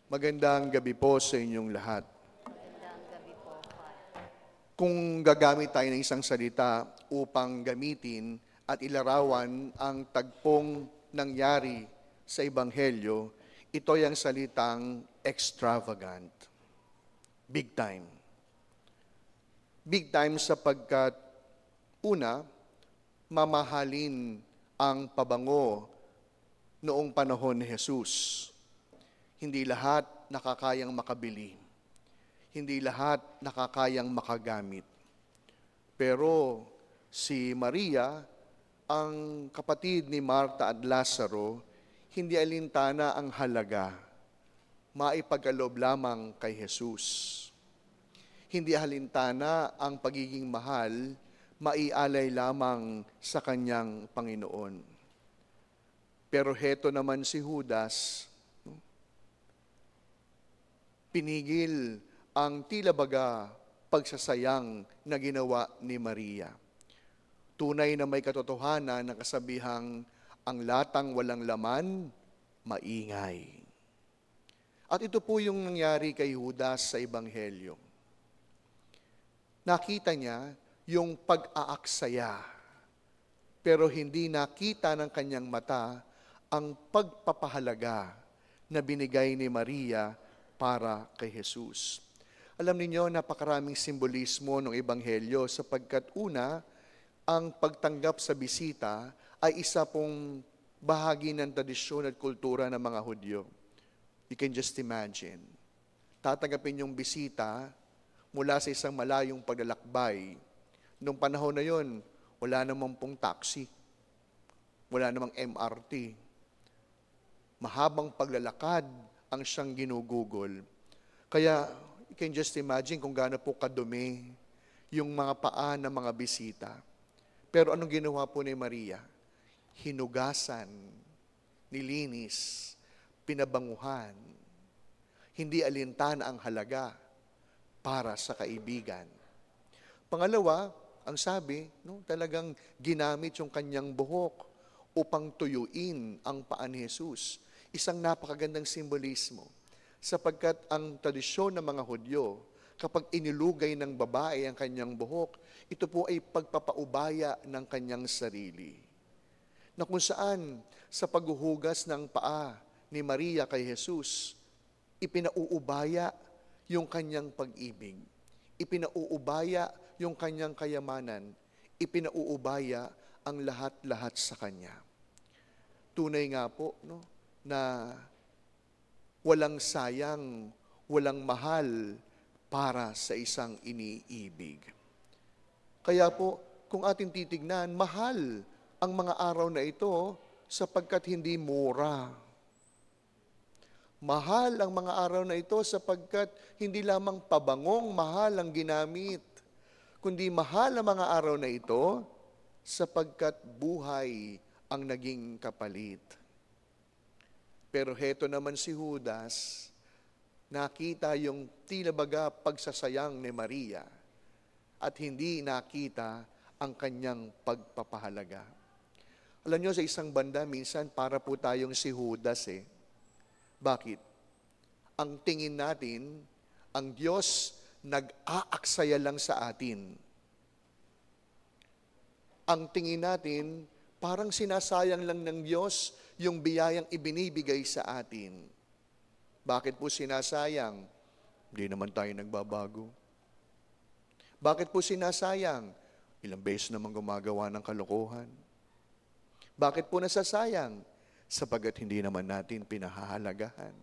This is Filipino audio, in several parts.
Magandang gabi po sa inyong lahat. Magandang gabi po, Father. Kung gagamit tayo ng isang salita upang gamitin at ilarawan ang tagpong nangyari sa Ebanghelyo, ito ay ang salitang extravagant. Big time. Big time sapagkat una, mamahalin ang pabango noong panahon ni Jesus. Hindi lahat nakakayang makabili. Hindi lahat nakakayang makagamit. Pero si Maria, ang kapatid ni Marta at Lazaro, hindi alintana ang halaga. Maipagkaloob lamang kay Jesus. Hindi alintana ang pagiging mahal, maialay lamang sa kanyang Panginoon. Pero heto naman si Judas, pinigil ang tila baga pagsasayang na ginawa ni Maria. Tunay na may katotohanan na kasabihang ang latang walang laman, maingay. At ito po yung nangyari kay Judas sa Ebanghelyo. Nakita niya yung pag-aaksaya, pero hindi nakita ng kanyang mata ang pagpapahalaga na binigay ni Maria para kay Jesus. Alam niyo, napakaraming simbolismo ng Ebanghelyo sapagkat una, ang pagtanggap sa bisita ay isa pong bahagi ng tradisyon at kultura ng mga Hudyo. You can just imagine. Tatanggapin yung bisita mula sa isang malayong paglalakbay. Noong panahon na yon, wala namang pong taxi. Wala namang MRT. Mahabang paglalakad ang siyang ginugugol. Kaya, you can just imagine kung gaano po kadumi yung mga paa ng mga bisita. Pero anong ginawa po ni Maria? Hinugasan, nilinis, pinabanguhan. Hindi alintana ang halaga para sa kaibigan. Pangalawa, ang sabi, talagang ginamit yung kanyang buhok upang tuyuin ang paa ni Jesus. Isang napakagandang simbolismo sapagkat ang tradisyon ng mga Hudyo, kapag inilugay ng babae ang kanyang buhok, ito po ay pagpapaubaya ng kanyang sarili. Na kung saan sa paghuhugas ng paa ni Maria kay Jesus, ipinauubaya yung kanyang pag-ibig, ipinauubaya yung kanyang kayamanan, ipinauubaya ang lahat-lahat sa kanya. Tunay nga po, na walang sayang, walang mahal para sa isang iniibig. Kaya po, kung ating titignan, mahal ang mga araw na ito sapagkat hindi mura. Mahal ang mga araw na ito sapagkat hindi lamang pabangong mahal ang ginamit, kundi mahal ang mga araw na ito sapagkat buhay ang naging kapalit. Pero heto naman si Judas, nakita yung tila baga pagsasayang ni Maria at hindi nakita ang kanyang pagpapahalaga. Alam nyo, sa isang banda, minsan para po tayong si Judas eh. Bakit? Ang tingin natin, ang Diyos nag-aaksaya lang sa atin. Ang tingin natin, parang sinasayang lang ng Diyos yung biyayang ibinibigay sa atin. Bakit po sinasayang? Hindi naman tayo nagbabago. Bakit po sinasayang? Ilang beses naman gumagawa ng kalokohan. Bakit po nasasayang? Sapagat hindi naman natin pinahahalagahan.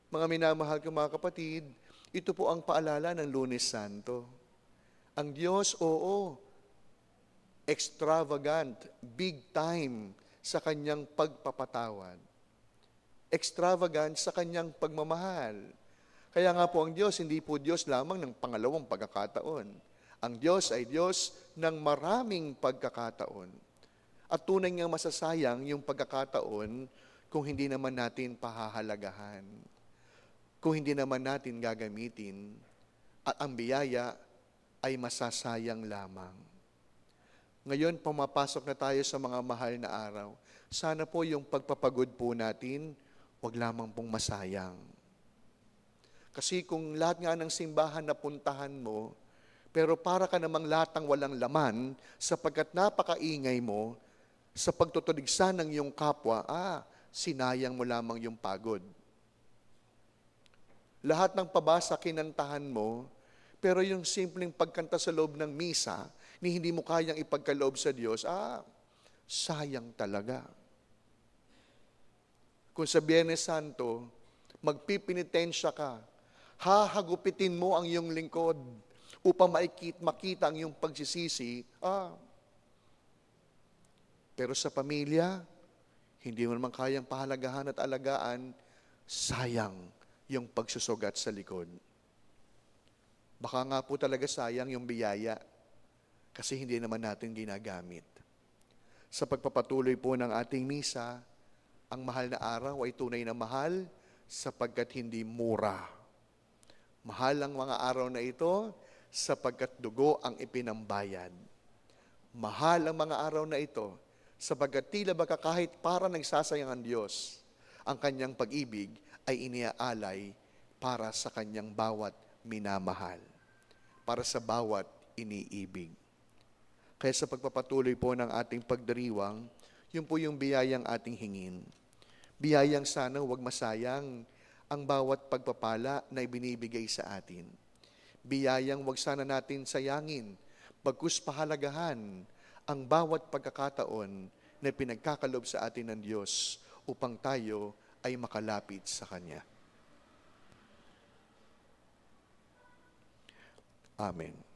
Mga minamahal kong mga kapatid, ito po ang paalala ng Lunes Santo. Ang Diyos, oo, extravagant, big time sa kanyang pagpapatawad. Extravagant sa kanyang pagmamahal. Kaya nga po ang Diyos, hindi po Diyos lamang ng pangalawang pagkakataon. Ang Diyos ay Diyos ng maraming pagkakataon. At tunay nga masasayang yung pagkakataon kung hindi naman natin pahahalagahan. Kung hindi naman natin gagamitin, at ang biyaya ay masasayang lamang. Ngayon, pumapasok na tayo sa mga mahal na araw. Sana po yung pagpapagod po natin, wag lamang pong masayang. Kasi kung lahat nga ng simbahan na puntahan mo, pero para ka namang latang walang laman, sapagkat napakaingay mo sa pagtutuligsa ng iyong kapwa, sinayang mo lamang yung pagod. Lahat ng pabasa kinantahan mo, pero yung simpleng pagkanta sa loob ng misa, ni hindi mo kayang ipagkaloob sa Diyos, sayang talaga. Kung sa Biyernes Santo, magpipinitensya ka, hahagupitin mo ang iyong lingkod upang makita ang iyong pagsisisi, pero sa pamilya, hindi mo naman kayang pahalagahan at alagaan, sayang yung pagsusugat sa likod. Baka nga po talaga sayang yung biyaya kasi hindi naman natin ginagamit. Sa pagpapatuloy po ng ating misa, ang mahal na araw ay tunay na mahal sapagkat hindi mura. Mahal ang mga araw na ito sapagkat dugo ang ipinambayad. Mahal ang mga araw na ito sapagkat tila baka kahit para nagsasayang ang Diyos, ang kanyang pag-ibig ay iniaalay para sa kanyang bawat minamahal, para sa bawat iniibig. Kaya sa pagpapatuloy po ng ating pagdiriwang, yun po yung biyayang ating hingin. Biyayang sana huwag masayang ang bawat pagpapala na ibinibigay sa atin. Biyayang huwag sana natin sayangin, bagkus pahalagahan ang bawat pagkakataon na pinagkakalob sa atin ng Diyos upang tayo ay makalapit sa Kanya. Amen.